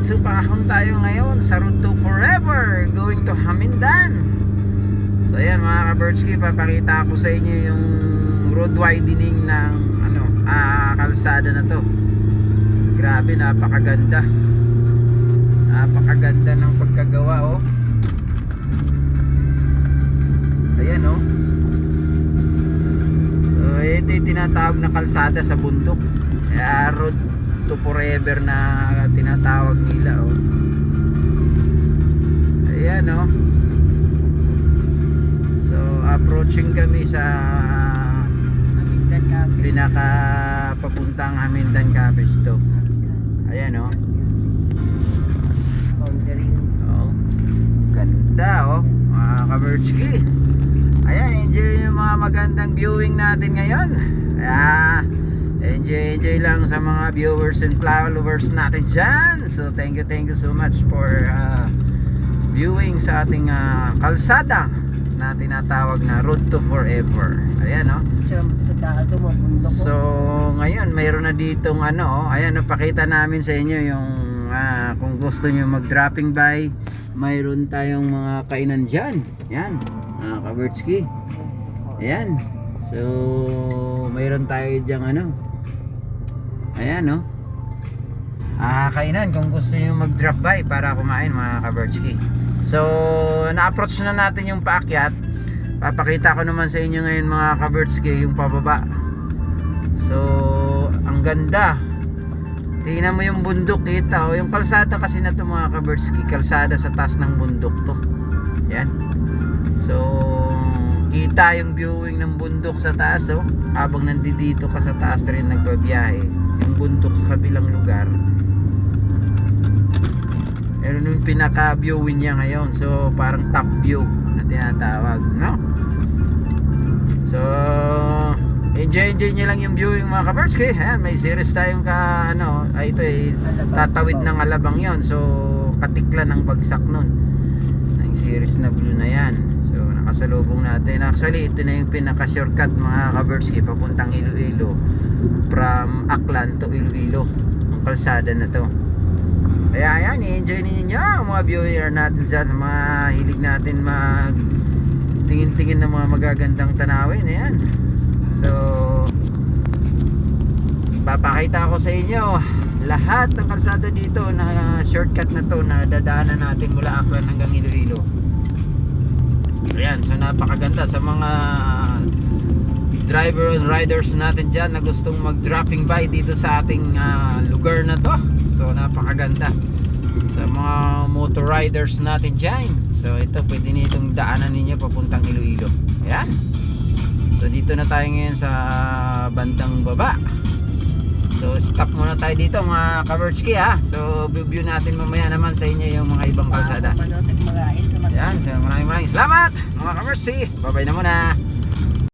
Magsupahon tayo ngayon sa Road to Forever, going to Hamindan. So ayan mga ka-Birchki, papakita ko sa inyo yung road widening ng kalsada na to. Grabe, napakaganda. Napakaganda ng pagkagawa, oh. Ayan, oh. So ito yung tinatawag na kalsada sa bundok. Kaya Road to Forever na tinatawag nila, oh. Ayan, oh. So approaching kami sa pinaka papuntang Hamindan Cafe to. Ayan, oh. Oh. Ganda, oh. Mga ka-Birchki. Ayan, enjoy yung mga magandang viewing natin ngayon. Enjoy lang sa mga viewers and followers natin dyan. So thank you so much for viewing sa ating kalsada na tinatawag na Road to Forever. Ayan, no? So ngayon mayroon na ditong ayan, napakita namin sa inyo yung kung gusto nyo mag dropping by, mayroon tayong mga kainan dyan. Ayan, mga ka-Birchki. Ayan. So mayroon tayo dyang ayan, no? Kainan kung gusto nyo mag drop by para kumain, mga ka-Birchki. So na-approach na natin yung paakyat. Papakita ko naman sa inyo ngayon, mga ka-Birchki, yung pababa. So ang ganda. Tingnan mo yung bundok, kita, oh. Yung kalsada kasi na to, mga ka-Birchki, kalsada sa taas ng bundok to. Yan. So kita yung viewing ng bundok sa taas, oh. Habang nandito ka sa taas rin nagbabiyahe, yung bundok sa kabilang lugar. Meron yung pinaka viewing niya ngayon. So parang top view na tinatawag, no? So enjoy nyo lang yung viewing, mga ka-Birchki. Ayan, may series tayong ito tatawid ng Alabang yon. So katikla ng bagsak nun ng series na blue na yan. So nakasalubong natin. Actually ito na yung pinaka shortcut, mga ka-Birchki, papuntang Iloilo, from Aklan to Iloilo, ang kalsada na to. Kaya ayan, i-enjoy ninyo ang mga viewer natin dyan, mga hilig natin mag tingin-tingin ng mga magagandang tanawin. Ayan. So papakita ko sa inyo lahat ng kalsada dito na shortcut na to na dadaanan natin mula Aklan hanggang Iloilo. Ayan, so napakaganda sa mga driver and riders natin dyan na gustong mag dropping by dito sa ating lugar na to. So napakaganda sa mga motor riders natin dyan. So ito, pwede nitong daanan ninyo papuntang Iloilo. Ayan. So dito na tayo ngayon sa bandang baba. So stop muna tayo dito, mga ka-Birchki, ha. So view natin mamaya naman sa inyo yung mga ibang kalsada. Ayan, so maraming salamat, mga ka-Birchki. Bye bye na muna.